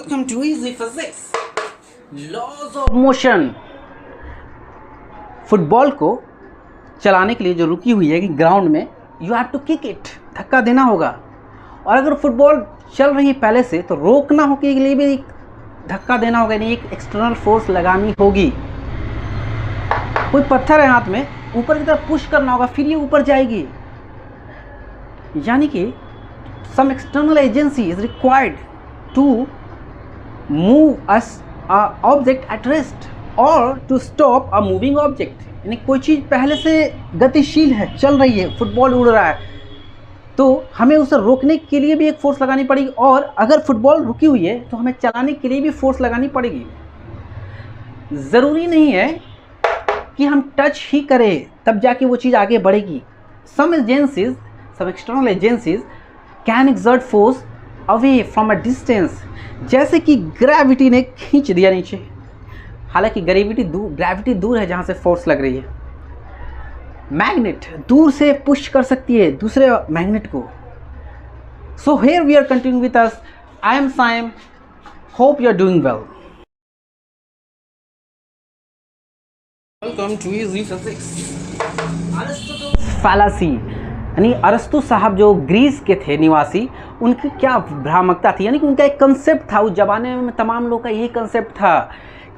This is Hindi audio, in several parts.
Welcome to Easy Physics. Laws of motion. Football को चलाने के लिए जो रुकी हुई है कि ग्राउंड में you have to kick it, धक्का देना होगा। और अगर फुटबॉल चल रही है पहले से तो रोकना हो के लिए भी धक्का देना होगा, यानी एक एक्सटर्नल फोर्स लगानी होगी। कोई पत्थर है हाथ में, ऊपर की तरफ पुश करना होगा, फिर ये ऊपर जाएगी। यानी कि some external agency is required to move a object at rest or to stop a moving object। यानी कोई चीज़ पहले से गतिशील है, चल रही है, फुटबॉल उड़ रहा है, तो हमें उसे रोकने के लिए भी एक फोर्स लगानी पड़ेगी। और अगर फुटबॉल रुकी हुई है तो हमें चलाने के लिए भी फोर्स लगानी पड़ेगी। ज़रूरी नहीं है कि हम टच ही करें तब जाके वो चीज़ आगे बढ़ेगी। some external agencies can exert force away from a distance। जैसे कि ग्रेविटी ने खींच दिया नीचे, हालांकि ग्रेविटी दूर है जहाँ से फोर्स लग रही है। मैग्नेट दूर से पुश कर सकती है दूसरे मैग्नेट को। So here we are continuing with us. I am Saim, hope you are doing well. Welcome to easy physics. Fallacy यानी अरस्तु साहब जो ग्रीस के थे निवासी, उनकी क्या भ्रामकता थी, यानी कि उनका एक कंसेप्ट था। उस ज़माने में तमाम लोग का यही कंसेप्ट था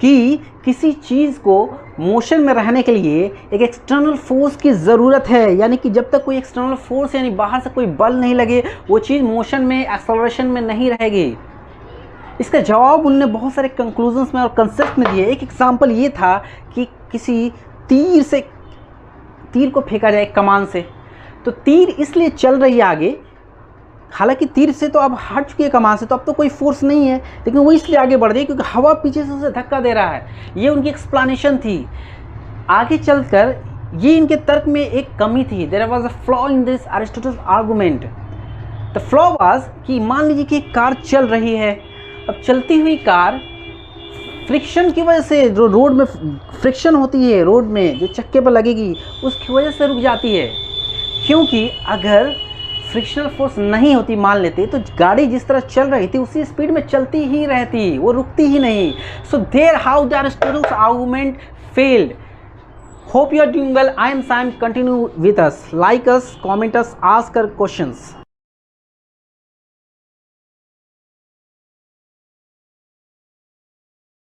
कि किसी चीज़ को मोशन में रहने के लिए एक एक्सटर्नल फोर्स की ज़रूरत है। यानी कि जब तक कोई एक्सटर्नल फोर्स यानी बाहर से कोई बल नहीं लगे वो चीज़ मोशन में, एक्सेलरेशन में नहीं रहेगी। इसका जवाब उनने बहुत सारे कंक्लूजन्स में और कंसेप्ट में दिए। एक एग्जाम्पल ये था कि किसी तीर को फेंका जाए कमान से, तो तीर इसलिए चल रही है आगे, हालांकि तीर से तो अब हट चुकी है कमान से, तो अब तो कोई फोर्स नहीं है, लेकिन वो इसलिए आगे बढ़ रही है क्योंकि हवा पीछे से उसे धक्का दे रहा है। ये उनकी एक्सप्लेनेशन थी। आगे चलकर ये इनके तर्क में एक कमी थी। There was a flaw in this Aristotle's argument. The flaw was कि मान लीजिए कि एक कार चल रही है, अब चलती हुई कार फ्रिक्शन की वजह से, जो रोड में फ्रिक्शन होती है, रोड में जो चक्के पर लगेगी उसकी वजह से रुक जाती है। क्योंकि अगर फ्रिक्शनल फोर्स नहीं होती मान लेते तो गाड़ी जिस तरह चल रही थी उसी स्पीड में चलती ही रहती, वो रुकती ही नहीं। So there how the Aristotle's argument failed. Hope you are doing well. I am Saim, continue with us, like us, comment us, ask us questions.